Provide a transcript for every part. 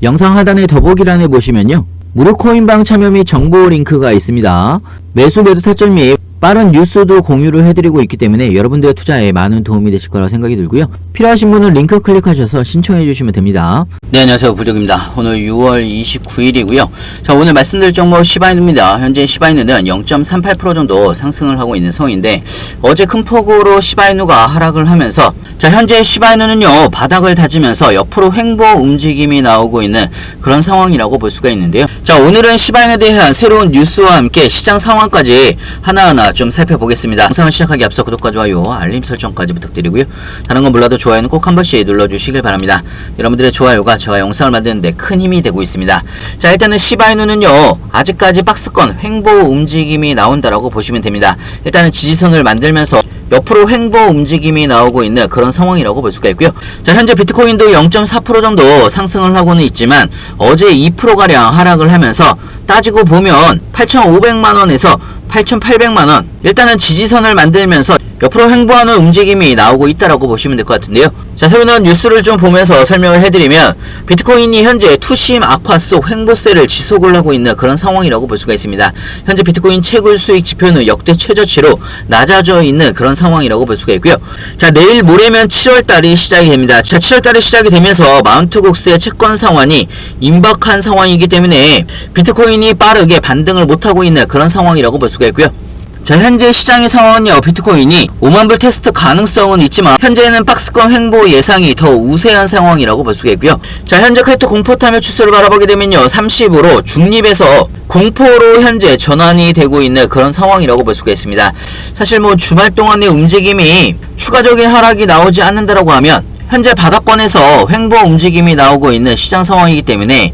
영상 하단의 더보기란에 보시면요, 무료 코인방 참여 및 정보 링크가 있습니다. 매수 매도 타점 및 빠른 뉴스도 공유를 해드리고 있기 때문에 여러분들의 투자에 많은 도움이 되실 거라고 생각이 들고요. 필요하신 분은 링크 클릭하셔서 신청해 주시면 됩니다. 네, 안녕하세요. 부족입니다. 오늘 6월 29일이고요. 자, 오늘 말씀드릴 종목 시바이누입니다. 현재 시바이누는 0.38% 정도 상승을 하고 있는 상황인데, 어제 큰 폭으로 시바이누가 하락을 하면서, 자, 현재 시바이누는요, 바닥을 다지면서 옆으로 횡보 움직임이 나오고 있는 그런 상황이라고 볼 수가 있는데요. 자, 오늘은 시바이누에 대한 새로운 뉴스와 함께 시장 상황까지 하나하나 좀 살펴보겠습니다. 영상을 시작하기 앞서 구독과 좋아요, 알림 설정까지 부탁드리고요. 다른 건 몰라도 좋아요는 꼭 한 번씩 눌러주시길 바랍니다. 여러분들의 좋아요가 제가 영상을 만드는데 큰 힘이 되고 있습니다. 자, 일단은 시바이누는요, 아직까지 박스권 횡보 움직임이 나온다라고 보시면 됩니다. 일단은 지지선을 만들면서 옆으로 횡보 움직임이 나오고 있는 그런 상황이라고 볼 수가 있고요. 자, 현재 비트코인도 0.4% 정도 상승을 하고는 있지만 어제 2%가량 하락을 하면서 따지고 보면 8,500만원에서 8,800만원, 일단은 지지선을 만들면서 옆으로 횡보하는 움직임이 나오고 있다라고 보시면 될 것 같은데요. 자, 새로 나온 뉴스를 좀 보면서 설명을 해드리면, 비트코인이 현재 투심 악화 속 횡보세를 지속을 하고 있는 그런 상황이라고 볼 수가 있습니다. 현재 비트코인 채굴 수익 지표는 역대 최저치로 낮아져 있는 그런 상황이라고 볼 수가 있고요. 자, 내일 모레면 7월달이 시작이 됩니다. 자, 7월달이 시작이 되면서 마운트 곡스의 채권 상환이 임박한 상황이기 때문에 비트코인이 빠르게 반등을 못하고 있는 그런 상황이라고 볼 수가 있고요. 자, 현재 시장의 상황은요, 비트코인이 5만불 테스트 가능성은 있지만 현재는 박스권 횡보 예상이 더 우세한 상황이라고 볼 수가 있고요. 자, 현재 크립토 공포 탐욕 추세를 바라보게 되면요, 30으로 중립에서 공포로 현재 전환이 되고 있는 그런 상황이라고 볼 수가 있습니다. 사실 뭐 주말 동안의 움직임이 추가적인 하락이 나오지 않는다라고 하면 현재 바닥권에서 횡보 움직임이 나오고 있는 시장 상황이기 때문에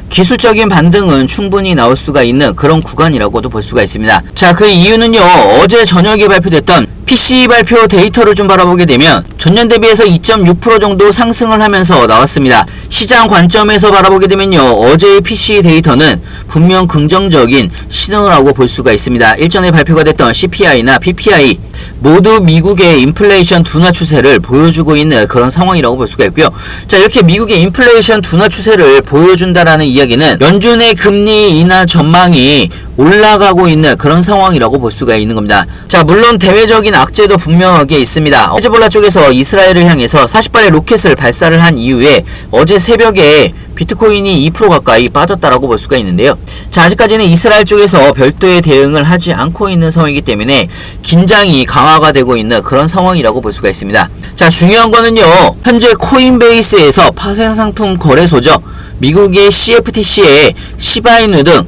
기술적인 반등은 충분히 나올 수가 있는 그런 구간이라고도 볼 수가 있습니다. 자, 그 이유는요, 어제 저녁에 발표됐던 PCE 발표 데이터를 좀 바라보게 되면 전년 대비해서 2.6% 정도 상승을 하면서 나왔습니다. 시장 관점에서 바라보게 되면요, 어제의 PCE 데이터는 분명 긍정적인 신호라고 볼 수가 있습니다. 일전에 발표가 됐던 CPI나 PPI 모두 미국의 인플레이션 둔화 추세를 보여주고 있는 그런 상황이라고 볼 수가 있고요. 자, 이렇게 미국의 인플레이션 둔화 추세를 보여준다라는 이야기는 연준의 금리 인하 전망이 올라가고 있는 그런 상황이라고 볼 수가 있는 겁니다. 자, 물론 대외적인 악재도 분명하게 있습니다. 헤즈볼라 쪽에서 이스라엘을 향해서 40발의 로켓을 발사를 한 이후에 어제 새벽에 비트코인이 2% 가까이 빠졌다라고 볼 수가 있는데요. 자, 아직까지는 이스라엘 쪽에서 별도의 대응을 하지 않고 있는 상황이기 때문에 긴장이 강화가 되고 있는 그런 상황이라고 볼 수가 있습니다. 자, 중요한 거는요, 현재 코인베이스에서 파생상품 거래소죠, 미국의 CFTC에 시바이누 등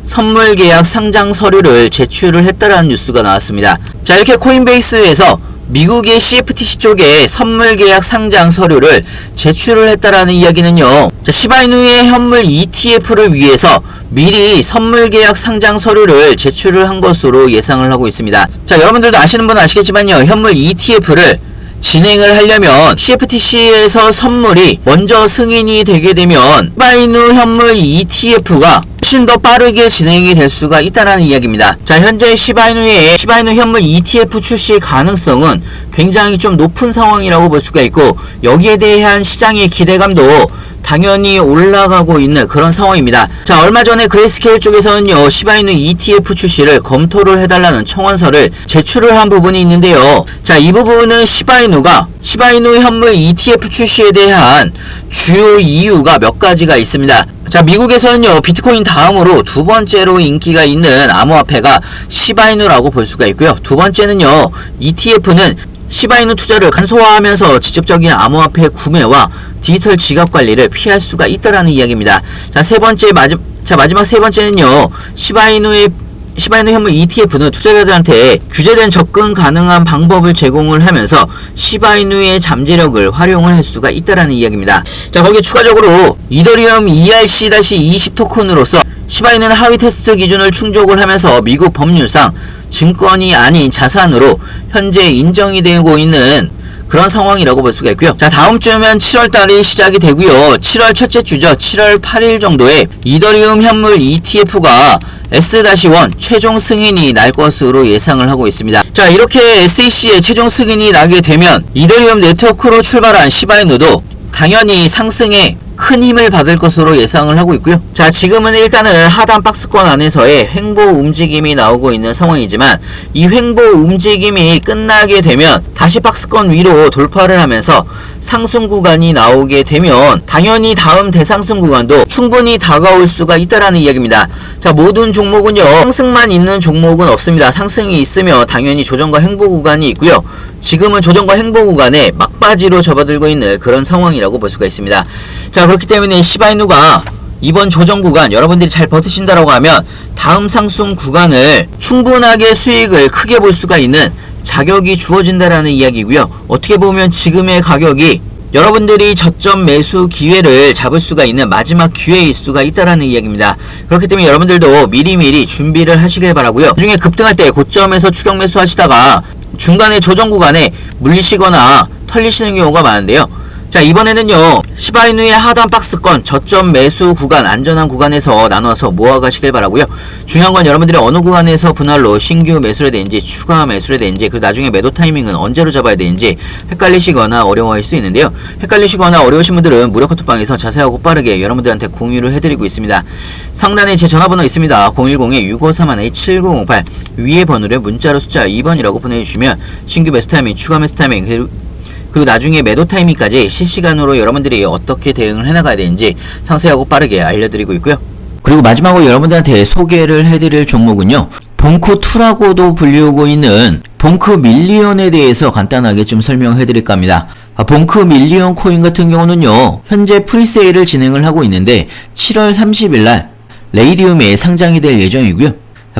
선물 계약 상장 서류를 제출을 했다라는 뉴스가 나왔습니다. 자, 이렇게 코인베이스에서 미국의 CFTC 쪽에 선물 계약 상장 서류를 제출을 했다라는 이야기는요, 자, 시바이누의 현물 ETF를 위해서 미리 선물 계약 상장 서류를 제출을 한 것으로 예상을 하고 있습니다. 자, 여러분들도 아시는 분은 아시겠지만요, 현물 ETF를 진행을 하려면 CFTC에서 선물이 먼저 승인이 되게 되면 시바이누 현물 ETF가 훨씬 더 빠르게 진행이 될 수가 있다는 이야기입니다. 자, 현재 시바이누의 현물 ETF 출시 가능성은 굉장히 좀 높은 상황이라고 볼 수가 있고, 여기에 대한 시장의 기대감도 당연히 올라가고 있는 그런 상황입니다. 자, 얼마 전에 그레이스케일 쪽에서는요, 시바이누 ETF 출시를 검토를 해달라는 청원서를 제출을 한 부분이 있는데요. 자, 이 부분은 시바이누 현물 ETF 출시에 대한 주요 이유가 몇 가지가 있습니다. 자, 미국에서는요, 비트코인 다음으로 두 번째로 인기가 있는 암호화폐가 시바이누라고 볼 수가 있고요. 두 번째는요, ETF는 시바이누 투자를 간소화하면서 직접적인 암호화폐 구매와 디지털 지갑 관리를 피할 수가 있다라는 이야기입니다. 자, 마지막 세 번째는요, 시바이누 현물 ETF는 투자자들한테 규제된 접근 가능한 방법을 제공을 하면서 시바이누의 잠재력을 활용을 할 수가 있다라는 이야기입니다. 자, 거기에 추가적으로 이더리움 ERC-20 토큰으로서 시바이누는 하위 테스트 기준을 충족을 하면서 미국 법률상 증권이 아닌 자산으로 현재 인정이 되고 있는 그런 상황이라고 볼 수가 있고요. 자, 다음 주면 7월달이 시작이 되고요. 7월 첫째 주죠. 7월 8일 정도에 이더리움 현물 ETF가 S-1 최종 승인이 날 것으로 예상을 하고 있습니다. 자, 이렇게 SEC의 최종 승인이 나게 되면 이더리움 네트워크로 출발한 시바이누도 당연히 상승에 큰 힘을 받을 것으로 예상을 하고 있고요. 자, 지금은 일단은 하단 박스권 안에서의 횡보 움직임이 나오고 있는 상황이지만 이 횡보 움직임이 끝나게 되면 다시 박스권 위로 돌파를 하면서 상승 구간이 나오게 되면 당연히 다음 대상승 구간도 충분히 다가올 수가 있다라는 이야기입니다. 자, 모든 종목은요, 상승만 있는 종목은 없습니다. 상승이 있으면 당연히 조정과 횡보 구간이 있고요. 지금은 조정과 횡보 구간에 막바지로 접어들고 있는 그런 상황이라고 볼 수가 있습니다. 자, 그렇기 때문에 시바이누가 이번 조정 구간 여러분들이 잘 버티신다라고 하면 다음 상승 구간을 충분하게 수익을 크게 볼 수가 있는 자격이 주어진다라는 이야기고요. 어떻게 보면 지금의 가격이 여러분들이 저점 매수 기회를 잡을 수가 있는 마지막 기회일 수가 있다라는 이야기입니다. 그렇기 때문에 여러분들도 미리미리 준비를 하시길 바라고요. 나중에 급등할 때 고점에서 추격 매수 하시다가 중간에 조정 구간에 물리시거나 털리시는 경우가 많은데요. 자, 이번에는요, 시바이누의 하단 박스권 저점 매수 구간, 안전한 구간에서 나눠서 모아가시길 바라고요. 중요한 건 여러분들이 어느 구간에서 분할로 신규 매수를 되는지 추가 매수를 되는지, 그리고 나중에 매도 타이밍은 언제로 잡아야 되는지 헷갈리시거나 어려워할 수 있는데요. 헷갈리시거나 어려우신 분들은 무료 카톡방에서 자세하고 빠르게 여러분들한테 공유를 해드리고 있습니다. 상단에 제 전화번호 있습니다. 010-6531-7908 위에 번호를 문자로 숫자 2번이라고 보내주시면 신규 매수 타이밍, 추가 매수 타이밍, 그리고 나중에 매도 타이밍까지 실시간으로 여러분들이 어떻게 대응을 해나가야 되는지 상세하고 빠르게 알려드리고 있고요. 그리고 마지막으로 여러분들한테 소개를 해드릴 종목은요, 봉크2라고도 불리우고 있는 봉크 밀리언에 대해서 간단하게 좀 설명해드릴까 합니다. 봉크 밀리언 코인 같은 경우는요, 현재 프리세일을 진행을 하고 있는데 7월 30일날 레이디움에 상장이 될 예정이고요.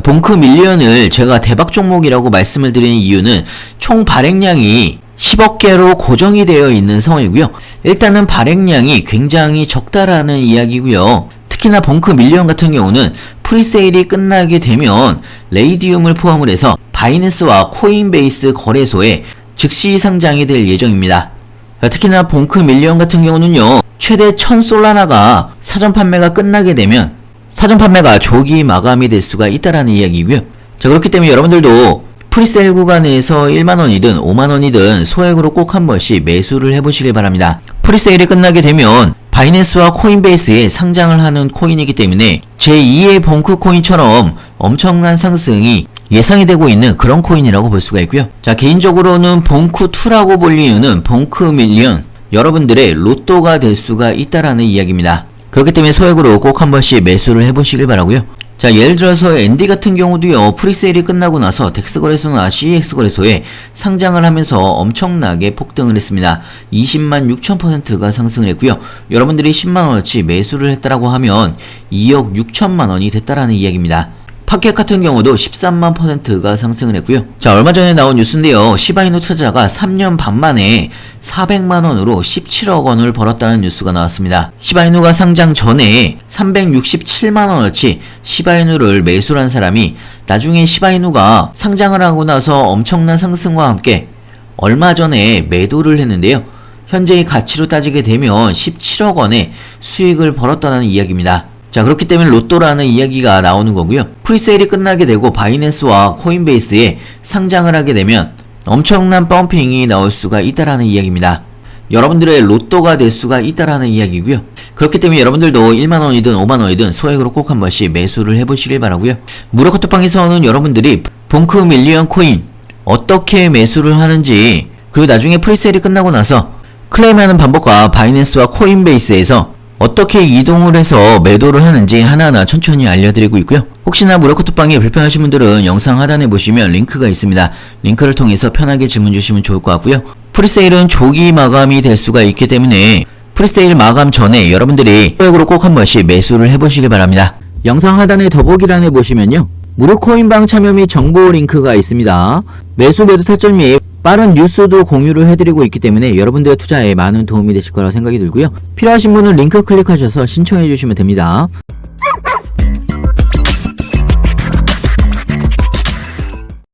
봉크 밀리언을 제가 대박 종목이라고 말씀을 드리는 이유는 총 발행량이 10억 개로 고정이 되어 있는 상황이고요. 일단은 발행량이 굉장히 적다라는 이야기고요. 특히나 봉크 밀리언 같은 경우는 프리세일이 끝나게 되면 레이디움을 포함을 해서 바이낸스와 코인베이스 거래소에 즉시 상장이 될 예정입니다. 특히나 봉크 밀리언 같은 경우는요, 최대 1000솔라나가 사전 판매가 끝나게 되면 사전 판매가 조기 마감이 될 수가 있다라는 이야기고요. 자, 그렇기 때문에 여러분들도 프리세일 구간에서 1만원이든 5만원이든 소액으로 꼭 한 번씩 매수를 해보시길 바랍니다. 프리세일이 끝나게 되면 바이낸스와 코인베이스에 상장을 하는 코인이기 때문에 제2의 봉크 코인처럼 엄청난 상승이 예상이 되고 있는 그런 코인이라고 볼 수가 있고요. 자, 개인적으로는 봉크2라고 볼 이유는 봉크 밀리언, 여러분들의 로또가 될 수가 있다라는 이야기입니다. 그렇기 때문에 소액으로 꼭 한 번씩 매수를 해보시길 바라고요. 자, 예를 들어서 앤디 같은 경우도요, 프리세일이 끝나고 나서 덱스 거래소나 CEX 거래소에 상장을 하면서 엄청나게 폭등을 했습니다. 20만 6천%가 상승을 했고요. 여러분들이 10만원어치 매수를 했다라고 하면 2억 6천만원이 됐다라는 이야기입니다. 파켓 같은 경우도 13만%가 상승을 했고요. 자, 얼마 전에 나온 뉴스인데요, 시바이누 투자자가 3년 반 만에 400만원으로 17억 원을 벌었다는 뉴스가 나왔습니다. 시바이누가 상장 전에 367만원어치 시바이누를 매수를 한 사람이 나중에 시바이누가 상장을 하고 나서 엄청난 상승과 함께 얼마 전에 매도를 했는데요, 현재의 가치로 따지게 되면 17억 원의 수익을 벌었다는 이야기입니다. 자, 그렇기 때문에 로또라는 이야기가 나오는 거고요. 프리세일이 끝나게 되고 바이낸스와 코인베이스에 상장을 하게 되면 엄청난 펌핑이 나올 수가 있다라는 이야기입니다. 여러분들의 로또가 될 수가 있다라는 이야기고요. 그렇기 때문에 여러분들도 1만원이든 5만원이든 소액으로 꼭 한 번씩 매수를 해보시길 바라고요. 무료 카톡방에서는 여러분들이 봉크 밀리언 코인 어떻게 매수를 하는지, 그리고 나중에 프리세일이 끝나고 나서 클레임하는 방법과 바이낸스와 코인베이스에서 어떻게 이동을 해서 매도를 하는지 하나하나 천천히 알려드리고 있고요. 혹시나 무료 카톡방이 불편하신 분들은 영상 하단에 보시면 링크가 있습니다. 링크를 통해서 편하게 질문 주시면 좋을 것 같고요. 프리세일은 조기 마감이 될 수가 있기 때문에 프리세일 마감 전에 여러분들이 소액으로 꼭 한 번씩 매수를 해보시길 바랍니다. 영상 하단의 더보기란에 보시면요, 무료 코인방 참여 및 정보 링크가 있습니다. 매수 매도 타점 및 빠른 뉴스도 공유를 해드리고 있기 때문에 여러분들의 투자에 많은 도움이 되실 거라 생각이 들고요. 필요하신 분은 링크 클릭하셔서 신청해 주시면 됩니다.